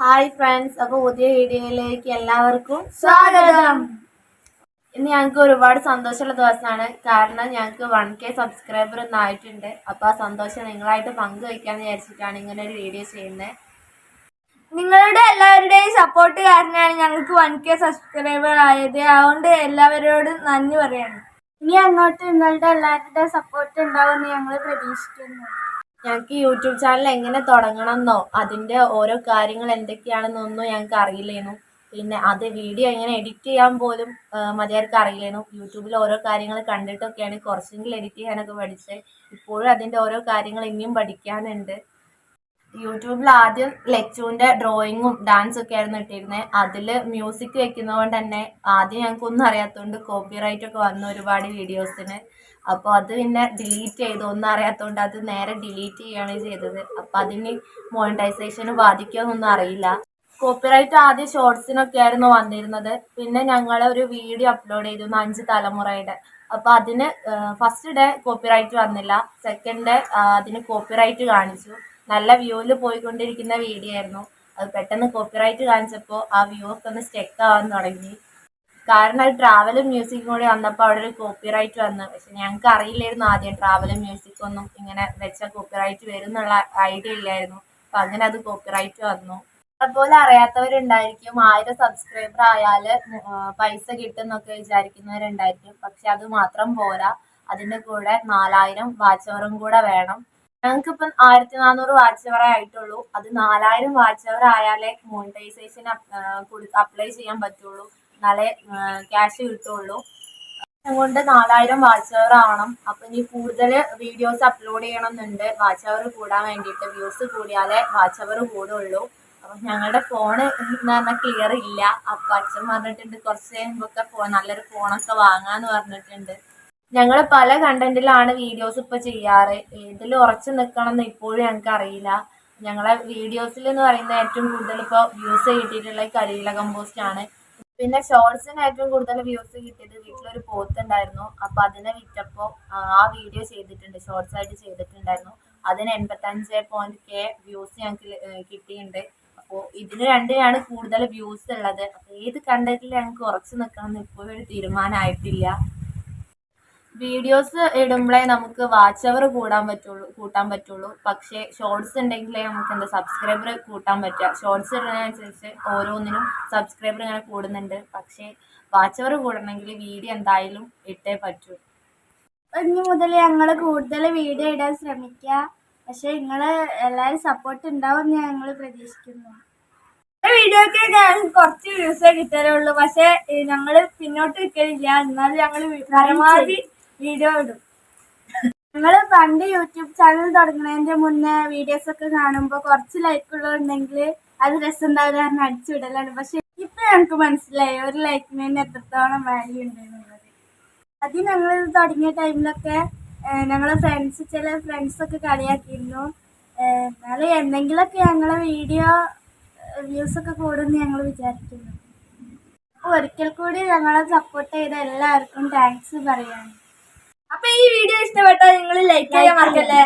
Hi friends, അപ്പോൾ പുതിയ വീഡിയോയിലേക്ക് എല്ലാവർക്കും സ്വാഗതം. ഇന്ന് ഞങ്ങൾക്ക് ഒരുപാട് സന്തോഷമുള്ള ദിവസമാണ്. കാരണം ഞങ്ങൾക്ക് 1K സബ്സ്ക്രൈബർ ഒന്നായിട്ടുണ്ട്. അപ്പോൾ ആ സന്തോഷം നിങ്ങളായിട്ട് പങ്കുവയ്ക്കാന്ന് വിചാരിച്ചിട്ടാണ് ഇങ്ങനെ ഒരു വീഡിയോ ചെയ്യുന്നത്. നിങ്ങളുടെ എല്ലാവരുടെയും സപ്പോർട്ട് കാരണമാണ് ഞങ്ങൾക്ക് 1K സബ്സ്ക്രൈബർ ആയത്. അതുകൊണ്ട് എല്ലാവരോടും നന്ദി പറയാണ്. ഇനി അങ്ങോട്ട് നിങ്ങളുടെ എല്ലാവരുടെയും സപ്പോർട്ട് ഉണ്ടാവുമെന്ന് ഞങ്ങൾ പ്രതീക്ഷിക്കുന്നു. ഞങ്ങൾക്ക് യൂട്യൂബ് ചാനൽ എങ്ങനെ തുടങ്ങണമെന്നോ അതിൻ്റെ ഓരോ കാര്യങ്ങൾ എന്തൊക്കെയാണെന്നൊന്നും ഞങ്ങൾക്ക് അറിയില്ലേനു. പിന്നെ അത് വീഡിയോ എങ്ങനെ എഡിറ്റ് ചെയ്യാൻ പോലും മതിയാർക്ക് അറിയില്ലേനു. യൂട്യൂബിൽ ഓരോ കാര്യങ്ങൾ കണ്ടിട്ടൊക്കെയാണ് കുറച്ചെങ്കിലും എഡിറ്റ് ചെയ്യാനൊക്കെ പഠിച്ചത്. ഇപ്പോഴും അതിൻ്റെ ഓരോ കാര്യങ്ങൾ ഇനിയും പഠിക്കാനുണ്ട്. യൂട്യൂബിൽ ആദ്യം ലച്ചുവിൻ്റെ ഡ്രോയിങ്ങും ഡാൻസും ഒക്കെ ആയിരുന്നു ഇട്ടിരുന്നത്. അതിൽ മ്യൂസിക് വെക്കുന്നതുകൊണ്ട് തന്നെ ആദ്യം ഞങ്ങൾക്കൊന്നും അറിയാത്തതുകൊണ്ട് കോപ്പിറൈറ്റ് ഒക്കെ വന്നു ഒരുപാട് വീഡിയോസിന്. അപ്പോൾ അത് പിന്നെ ഡിലീറ്റ് ചെയ്തു. ഒന്നും അറിയാത്തതുകൊണ്ട് അത് നേരെ ഡിലീറ്റ് ചെയ്യുകയാണ് ചെയ്തത്. അപ്പോൾ അതിന് മോണിറ്റൈസേഷന് ബാധിക്കുമെന്നൊന്നും അറിയില്ല. കോപ്പിറൈറ്റ് ആദ്യം ഷോർട്സിനൊക്കെ ആയിരുന്നു വന്നിരുന്നത്. പിന്നെ ഞങ്ങൾ ഒരു വീഡിയോ അപ്ലോഡ് ചെയ്തിരുന്നു 5 തലമുറയുടെ. അപ്പോൾ അതിന് ഫസ്റ്റ് ഡേ കോപ്പിറൈറ്റ് വന്നില്ല, സെക്കൻഡ് ഡേ അതിന് കോപ്പിറൈറ്റ് കാണിച്ചു. നല്ല വ്യൂവിൽ പോയിക്കൊണ്ടിരിക്കുന്ന വീഡിയോ ആയിരുന്നു. അത് പെട്ടെന്ന് കോപ്പിറൈറ്റ് കാണിച്ചപ്പോൾ ആ വ്യൂ ഒക്കെ ഒന്ന് സ്റ്റെക്ക് ആവാൻ തുടങ്ങി. കാരണം അത് ട്രാവലും മ്യൂസിക്കും കൂടി വന്നപ്പോൾ അവിടെ ഒരു കോപ്പിറൈറ്റ് വന്നു. പക്ഷെ ഞങ്ങൾക്ക് അറിയില്ലായിരുന്നു ആദ്യം ട്രാവലും മ്യൂസിക്കൊന്നും ഇങ്ങനെ വെച്ചാൽ കോപ്പിറൈറ്റ് വരും എന്നുള്ള ഐഡിയ ഇല്ലായിരുന്നു. അപ്പം അങ്ങനെ അത് കോപ്പിറൈറ്റ് വന്നു. അതുപോലെ അറിയാത്തവരുണ്ടായിരിക്കും 1000 സബ്സ്ക്രൈബർ ആയാൽ പൈസ കിട്ടുമെന്നൊക്കെ വിചാരിക്കുന്നവരുണ്ടായിരിക്കും. പക്ഷെ അത് മാത്രം പോരാ, അതിൻ്റെ കൂടെ 4000 വാച്ച് അവറും കൂടെ വേണം. ഞങ്ങൾക്കിപ്പം 1400 വാച്ച് അവർ ആയിട്ടുള്ളൂ. അത് 4000 വാച്ച് അവർ ആയാലേ മോണിറ്റൈസേഷൻ അപ്ലൈ ചെയ്യാൻ പറ്റുള്ളൂ, എന്നാലേ ക്യാഷ് കിട്ടുള്ളൂ. അതുകൊണ്ട് 4000 വാച്ച് അവർ ആവണം. അപ്പം ഇനി കൂടുതൽ വീഡിയോസ് അപ്ലോഡ് ചെയ്യണമെന്നുണ്ട് വാച്ച് അവർ കൂടാൻ വേണ്ടിയിട്ട്. വ്യൂസ് കൂടിയാലേ വാച്ച് അവർ കൂടുള്ളൂ. അപ്പം ഞങ്ങളുടെ ഫോണ് എന്ന് പറഞ്ഞാൽ ക്ലിയർ ഇല്ല. അപ്പം അച്ഛൻ പറഞ്ഞിട്ടുണ്ട് കുറച്ച് കഴിയുമ്പോൾ നല്ലൊരു ഫോണൊക്കെ വാങ്ങാന്ന് പറഞ്ഞിട്ടുണ്ട്. ഞങ്ങൾ പല കണ്ടന്റിലാണ് വീഡിയോസ് ഇപ്പോൾ ചെയ്യാറ്. ഏതിൽ ഉറച്ചു നിൽക്കണം എന്ന് ഇപ്പോഴും ഞങ്ങൾക്ക് അറിയില്ല. ഞങ്ങളെ വീഡിയോസിൽ എന്ന് പറയുന്നത് ഏറ്റവും കൂടുതൽ ഇപ്പോൾ വ്യൂസ് കിട്ടിയിട്ടുള്ള കരിയില കമ്പോസ്റ്റ് ആണ്. പിന്നെ ഷോർട്സിന് ഏറ്റവും കൂടുതൽ വ്യൂസ് കിട്ടിയത് വീട്ടിലൊരു പോത്തുണ്ടായിരുന്നു. അപ്പോൾ അതിനെ വിറ്റപ്പോൾ ആ വീഡിയോ ചെയ്തിട്ടുണ്ട്, ഷോർട്സ് ആയിട്ട് ചെയ്തിട്ടുണ്ടായിരുന്നു. അതിന് 85K വ്യൂസ് ഞങ്ങൾക്ക് കിട്ടിയിട്ടുണ്ട്. അപ്പോൾ ഇതിന് രണ്ടിനാണ് കൂടുതൽ വ്യൂസ് ഉള്ളത്. അപ്പോൾ ഏത് കണ്ടന്റിൽ ഞങ്ങൾക്ക് ഉറച്ചു നിൽക്കണം എന്ന് ഇപ്പോഴും ഒരു തീരുമാനമായിട്ടില്ല. വീഡിയോസ് ഇടുമ്പോഴേ നമുക്ക് വാച്ച് അവർ കൂട്ടാൻ പറ്റുള്ളൂ. പക്ഷേ ഷോർട്സ് ഉണ്ടെങ്കിലേ നമുക്ക് സബ്സ്ക്രൈബർ കൂട്ടാൻ പറ്റുക. ഷോർട്സ് ഇടുന്നതിനനുസരിച്ച് ഓരോന്നിനും സബ്സ്ക്രൈബർ ഇങ്ങനെ കൂടുന്നുണ്ട്. പക്ഷേ വാച്ച് അവർ കൂടണമെങ്കിൽ വീഡിയോ എന്തായാലും ഇട്ടേ പറ്റൂ. ഇനി മുതൽ ഞങ്ങൾ കൂടുതൽ വീഡിയോ ഇടാൻ ശ്രമിക്കുക. പക്ഷെ നിങ്ങൾ എല്ലാവരും സപ്പോർട്ട് ഉണ്ടാവുമെന്ന് ഞങ്ങൾ പ്രതീക്ഷിക്കുന്നു. വീഡിയോക്ക് കുറച്ച് വ്യൂസേ കിട്ടാറുള്ളൂ. പക്ഷെ ഞങ്ങൾ പിന്നോട്ട് നിൽക്കലില്ല. എന്നാലും ഞങ്ങൾ പരമാവധി വീഡിയോ ഇടും. ഞങ്ങൾ പണ്ട് യൂട്യൂബ് ചാനൽ തുടങ്ങുന്നതിന്റെ മുന്നേ വീഡിയോസ് ഒക്കെ കാണുമ്പോൾ കുറച്ച് ലൈക്കുള്ളതുണ്ടെങ്കിൽ അത് രസം ഉണ്ടാവില്ല കാരണം അടിച്ചു വിടലാണ്. പക്ഷെ ഇപ്പൊ ഞങ്ങൾക്ക് മനസ്സിലായി ഒരു ലൈക്കിന് തന്നെ എത്രത്തോളം വാല്യൂ ഉണ്ട് എന്നുള്ളത്. അത് ഞങ്ങൾ തുടങ്ങിയ ടൈമിലൊക്കെ ഞങ്ങളെ ചില ഫ്രണ്ട്സൊക്കെ കളിയാക്കിയിരുന്നു. എന്നാലും എന്തെങ്കിലുമൊക്കെ ഞങ്ങളെ വീഡിയോ വ്യൂസൊക്കെ കൂടുമെന്ന് ഞങ്ങൾ വിചാരിക്കുന്നു. ഒരിക്കൽ കൂടി ഞങ്ങളെ സപ്പോർട്ട് ചെയ്ത എല്ലാവർക്കും താങ്ക്സ് പറയാണ്. അപ്പൊ ഈ വീഡിയോ ഇഷ്ടപ്പെട്ടാൽ നിങ്ങൾ ലൈക്ക് ചെയ്യാൻ മറക്കല്ലേ.